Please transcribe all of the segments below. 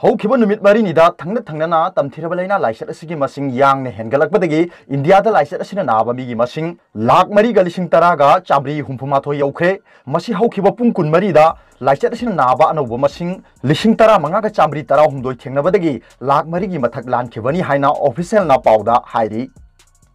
हौखिबा नुमित मरीनिदा थंगना तमथिरबा लैना lysate असिगी मसिंग यांगने हेनगलकबदगी इंडियादा lysate असिना नाबा मिगी मसिंग लाख मरी गलिसिंग तरागा चाब्री हुंफुमाथो यौख्रे मसि हौखिबा पुंग कुन मरीदा लाइसेट असिना नाबा अनौबा मसिंग लिसिंग तरा मंगागा चाब्री तरा हुंदोय थेंगनबदगी लाख मरीगी मथक लानखिबनी हाइना ऑफिशियल ना पाउदा हाइरी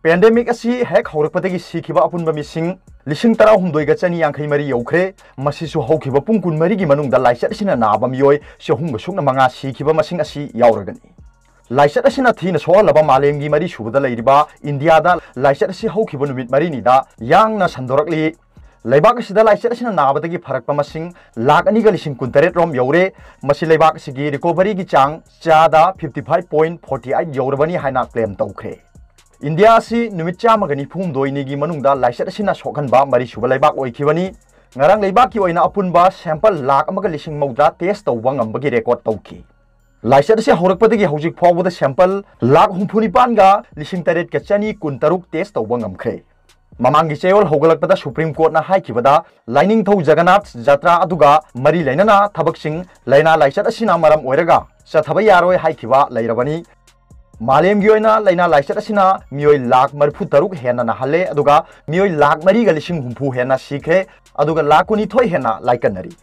पेंडेमिक असी हेक हौरकपदगी सिखिबा अपुनबा मिसिंग लिसिंग तरा हुंदोयगा चनी यांखै मरी यौख्रे मसिसु हौखिबा पुंग कुन मरीगी मनुंगदा लाइसेट असिना नाबा मियोय सेहुंग सुंगना मंगा सिखिबा मसिंग असी यावरगनी लाइसेट असिना थीना सोहलबा मालेमगी मरी सुबदा लैरिबा इंडियादा लाइसेट असी हौखिबा नुमित मरीनिदा यांगना संदोरकली लेबाक असिदा लाइसेट असिना नाबदगी फरकपा मसिंग लाख अनिगा लिसिंग कुंतरेट रोम यौरे मसि लेबाक असिगी रिकवरीगी चांग चादा 55.48 यौरबनी हाइना क्लेम तौख्रे इंडिया असी नुमित चामगा निफुम दोइनिगी मनुंगदा लाइसेट असिना सोखनबा मरी सुबा लेबाक ओइखिबनी ngarang leibak ki oina apunba sample lakh amaga lising mawdra test tawba ngambagi record tawki lysate से हौरकपदगी हौजिक फावबदा सैंपल लाख हुंफुनिपान गा लिसिंग तरेट का चनी कुंतरुक टेस्ट तौबा ngamkhre ममांगी चेयोल हौगलकपदा सुप्रीम कोर्ट ना हाइखिबदा लाइनिंग थौ जगन्नाथ जात्रा अदुगा मरी लैनाना थबकसिंग लैना लाइसेट असिना मरम ओइरगा चथबा यारोय हाइखिबा लैरबनी मालेमगी ओइना लैना लाइसेट असिना मियोय लाख मरफु तरुक हेना नहले अदुगा मियोय लाख मरी गा लिसिंग हुंफु हेना सिखे अदुगा लाख कुनिथोय हेना लाइकनरी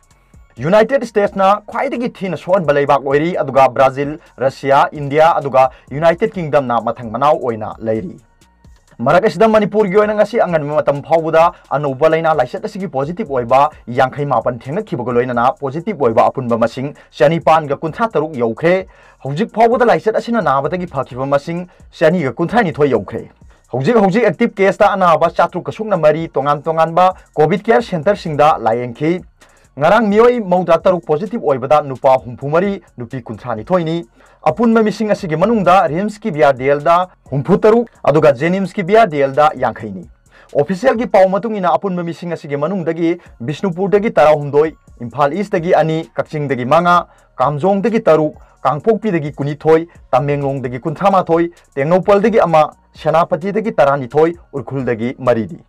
यूनाइटेड स्टेट्स ना ख्वाइदगी थीना सोन बलैबाक ओइरी अदुगा ब्राजील रशिया इंडिया अदुगा यूनाइटेड किंगडम ना मथंग मनाव ओइना लैरी मरकसिदा मणिपुर की ओइना ngasi angan matam phawbuda anuba laina laicet asigi positive oiba yankhai mapan thengna khibago loinana positive oiba apunba masing shani pan ga kuntha taruk yaukhre hojik phawbuda laicet asina nabadagi phakhiba masing shani ga kuntha ni thoi yaukhre hojik active case ta anaba chatru kasungna mari tongan ba covid care center singda layengki ngarang mioi mawda taruk positive oibada nupa humphumari nupi kunthani thoini apun mamising asigi manungda rims ki bia delda humpu taruk aduga jenims ki bia delda yankhaini official ki paw matung ina apun mamising asigi manungdagi bisnupur dagi tara humdoi imphal east dagi ani kakching dagi manga kamjong dagi taruk kangpokpi dagi kunithoi tamenglong dagi kunthama thoi tengnopal dagi ama senapati dagi tarani thoi urkhul dagi maridi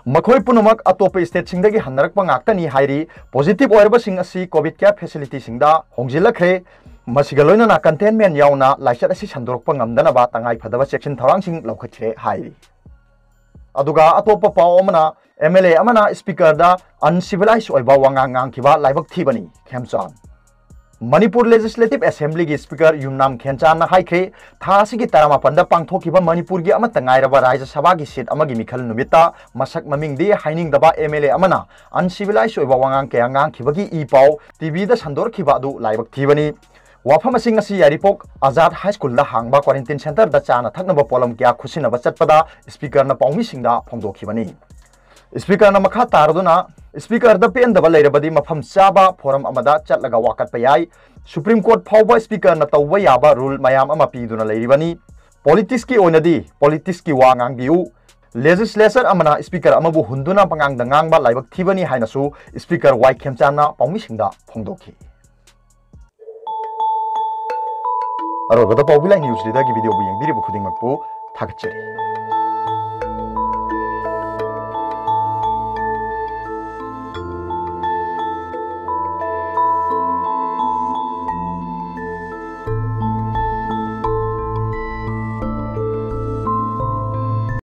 मखोई पुनमक अतोप state सिंगदगी हनरकपा ngakani हाइरी positive ओइरबा सिंग असि COVID care facility सिंगदा होंजिलखरे मसिगा लोइना कंटेनमेंट यावना लाइसेट असि संदोरकपा ngamdana तंगाई फदबा सेक्शन थरांग सिंग लौखथ्रे हाइरी अदुगा अतोप पाव अमना एमएलए अमना स्पीकर दा अनसिविलाइज ओइबा वांगांग ngang लाइबक थीबनी खेमचान मणिपुर लेजिस्लेटिव असेंबली की स्पीकर युमनाम खेंचान हाइख्रे थासी की तरामापंदा पांगथोखिबा मणिपुर की अमत ngairaba राज्य सभा की सीट अमगी मिखल नुमिता मसक ममिंगदी हाइनिंग दबा एमएलए अमना अनसिविलाइज ओइबा वांगांग के अंगांग खिबगी ई पाव टीवी दा संदोर खिबा दु लाइबक थीबनी वाफम सिंग असि यारिपोक आजाद हाई स्कूल दा हांगबा क्वारंटाइन सेंटर दा चाना थकनबा पोलम क्या खुसिनबा चटपदा स्पीकर ना पाउमी सिंगदा फोंदोखिबनी स्पीकर ना मखा तारदुना स्पीकर द पेन दबा लेरबदी मफम चाबा फोरम अमदा चटलगा वाकत पयाई सुप्रीम कोर्ट फाउबा स्पीकर न तौबा याबा रूल मयाम अमा पीदुना लेरिबनी पॉलिटिक्स की ओनदी पॉलिटिक्स की वा ngang लेजिस्लेचर अमना स्पीकर अमबु हुंदुना पंगांग द ngang बा लाइबक थीबनी हाइनसु स्पीकर वाई खेमचाना पाउमी सिंगदा फोंदोखि अरोबदा पाउबिला न्यूज रीडर की वीडियो बु यंगबिरिबु खुदिंगमकपु थागचरी।